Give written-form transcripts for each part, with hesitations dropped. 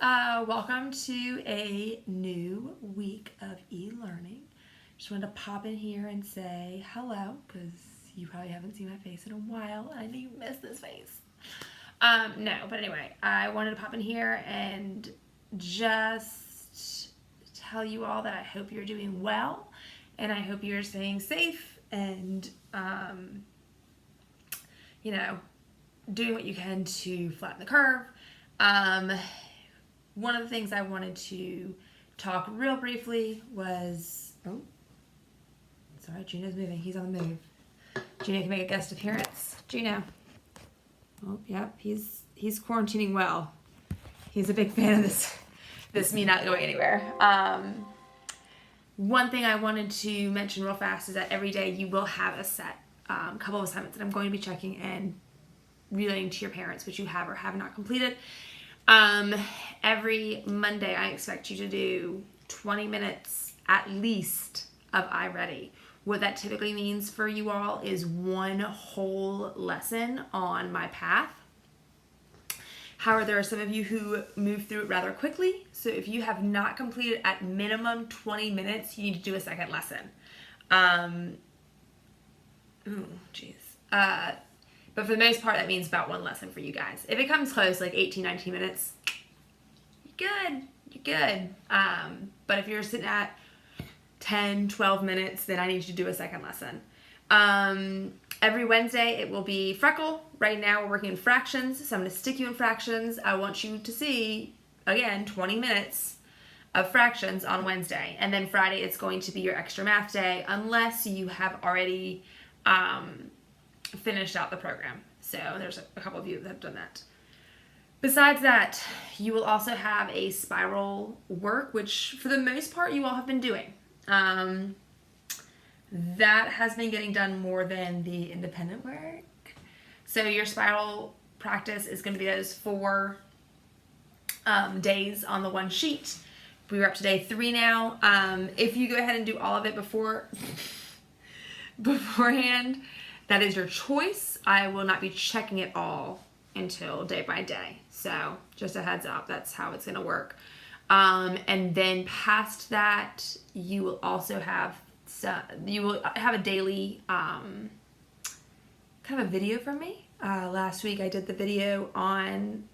Welcome to a new week of e-learning. Just wanted to pop in here and say hello because you probably haven't seen my face in a while. I know you miss this face. But anyway, I wanted to pop in here and just tell you all that I hope you're doing well and I hope you're staying safe and, doing what you can to flatten the curve. One of the things I wanted to talk real briefly was, sorry, Gino's moving. He's on the move. Gino can make a guest appearance. Gino. Oh, yep, he's quarantining well. He's a big fan of this me not going anywhere. One thing I wanted to mention real fast is that every day you will have a set couple of assignments that I'm going to be checking and relaying to your parents, which you have or have not completed. Every Monday, I expect you to do 20 minutes at least of iReady. What that typically means for you all is one whole lesson on my path. However, there are some of you who move through it rather quickly. So if you have not completed at minimum 20 minutes, you need to do a second lesson. But for the most part, that means about one lesson for you guys. If it comes close, like 18, 19 minutes, you're good. But if you're sitting at 10, 12 minutes, then I need you to do a second lesson. Every Wednesday, it will be Freckle. Right now, we're working in fractions, so I'm going to stick you in fractions. I want you to see, again, 20 minutes of fractions on Wednesday. And then Friday, it's going to be your extra math day, unless you have already finished out the program. So there's a couple of you that have done that. Besides that, you will also have a spiral work, which for the most part you all have been doing. That has been getting done more than the independent work. So your spiral practice is going to be those 4 days on the one sheet. We're up to day 3 now. If you go ahead and do all of it beforehand, that is your choice. I will not be checking it all until day by day. So just a heads up, that's how it's going to work. And then past that, you will also have a daily kind of a video from me. Last week I did the video on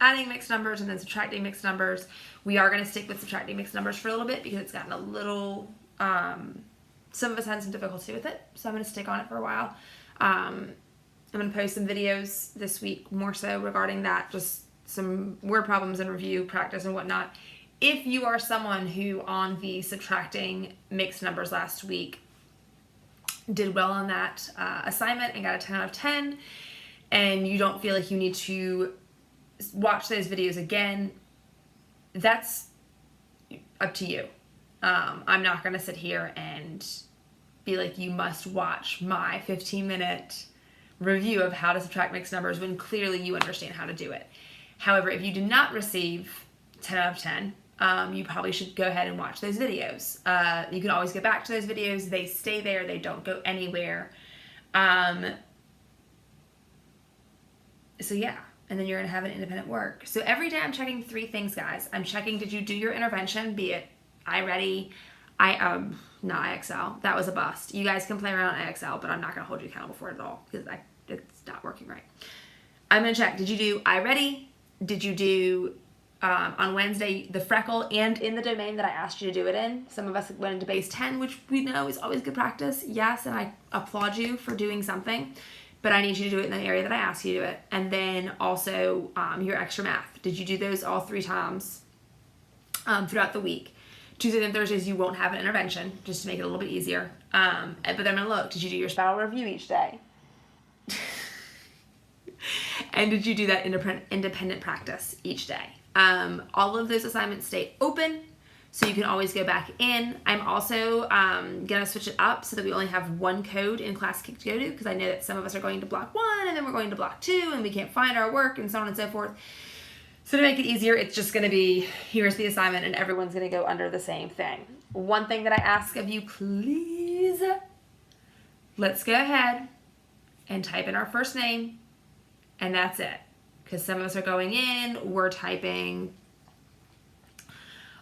adding mixed numbers and then subtracting mixed numbers. We are going to stick with subtracting mixed numbers for a little bit because it's gotten a little... some of us had some difficulty with it, so I'm going to stick on it for a while. I'm going to post some videos this week more so regarding that, just some word problems and review practice and whatnot. If you are someone who on the subtracting mixed numbers last week did well on that assignment and got a 10 out of 10, and you don't feel like you need to watch those videos again, that's up to you. I'm not going to sit here and be like, you must watch my 15-minute review of how to subtract mixed numbers when clearly you understand how to do it. However, if you did not receive 10 out of 10, you probably should go ahead and watch those videos. You can always get back to those videos. They stay there. They don't go anywhere. So yeah, and then you're going to have an independent work. So every day I'm checking 3 things, guys. I'm checking, did you do your intervention, be it iReady, not IXL. That was a bust. You guys can play around IXL, but I'm not going to hold you accountable for it at all because it's not working right. I'm going to check, did you do iReady? Did you do, on Wednesday, the Freckle and in the domain that I asked you to do it in? Some of us went into base 10, which we know is always good practice. Yes, and I applaud you for doing something, but I need you to do it in the area that I asked you to do it. And then also your extra math. Did you do those all 3 times throughout the week? Tuesdays and Thursdays, you won't have an intervention, just to make it a little bit easier. But then I'm going to look, did you do your spiral review each day? And did you do that independent practice each day? All of those assignments stay open, so you can always go back in. I'm also going to switch it up so that we only have 1 code in ClassKick to go to, because I know that some of us are going to block 1, and then we're going to block 2, and we can't find our work, and so on and so forth. So to make it easier, it's just going to be, here's the assignment, and everyone's going to go under the same thing. One thing that I ask of you, please, let's go ahead and type in our first name, and that's it. because some of us are going in, we're typing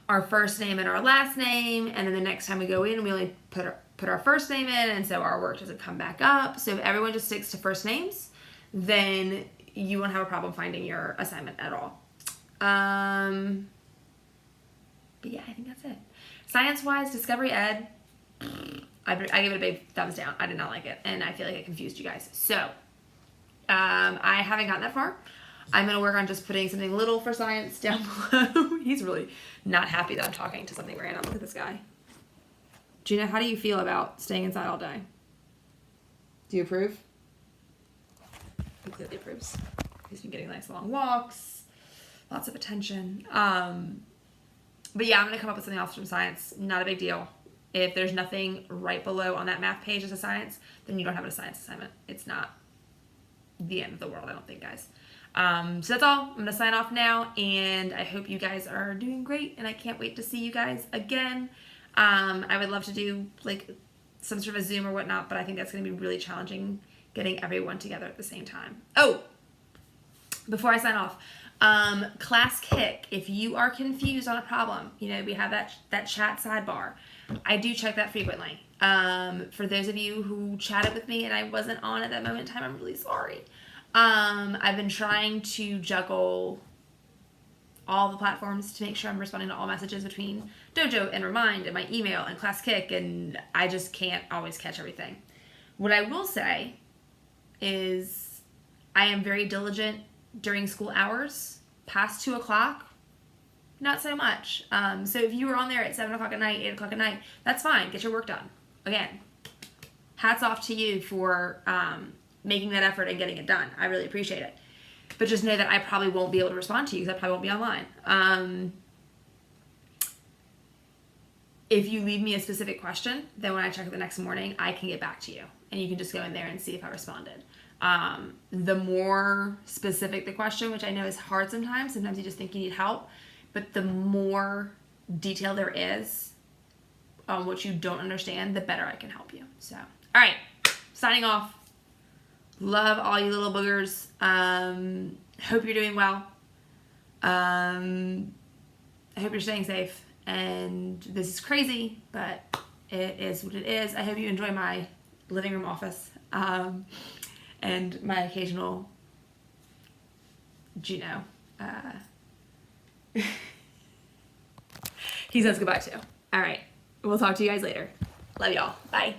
our first name and our last name, and then the next time we go in, we only put our first name in, and so our work doesn't come back up. So if everyone just sticks to first names, then you won't have a problem finding your assignment at all. But yeah, I think that's it. Science-wise, Discovery Ed, I give it a big thumbs down. I did not like it, and I feel like it confused you guys. So I haven't gotten that far. I'm going to work on just putting something little for science down below. He's really not happy that I'm talking to something random. Look at this guy. Gina, how do you feel about staying inside all day? Do you approve? He clearly approves. He's been getting nice long walks, lots of attention. But yeah, I'm going to come up with something else from science. Not a big deal. If there's nothing right below on that math page as a science, then you don't have a science assignment. It's not the end of the world, I don't think, guys. So that's all. I'm going to sign off now, and I hope you guys are doing great, and I can't wait to see you guys again. I would love to do like some sort of a Zoom or whatnot, but I think that's going to be really challenging getting everyone together at the same time. Oh, before I sign off, Class Kick, if you are confused on a problem, you know, we have that chat sidebar. I do check that frequently. For those of you who chatted with me and I wasn't on at that moment in time, I'm really sorry. I've been trying to juggle all the platforms to make sure I'm responding to all messages between Dojo and Remind and my email and Class Kick, and I just can't always catch everything. What I will say is I am very diligent during school hours. Past 2 o'clock, not so much. So if you were on there at 7 o'clock at night, 8 o'clock at night, that's fine. Get your work done. Again, hats off to you for making that effort and getting it done. I really appreciate it. But just know that I probably won't be able to respond to you because I probably won't be online. If you leave me a specific question, then when I check it the next morning, I can get back to you. And you can just go in there and see if I responded. The more specific the question, which I know is hard sometimes you just think you need help, but the more detail there is on what you don't understand, the better I can help you. So, all right, signing off. Love all you little boogers. Hope you're doing well. I hope you're staying safe. And this is crazy, but it is what it is. I hope you enjoy my living room office. And my occasional, Gino. He says goodbye too. All right. We'll talk to you guys later. Love y'all. Bye.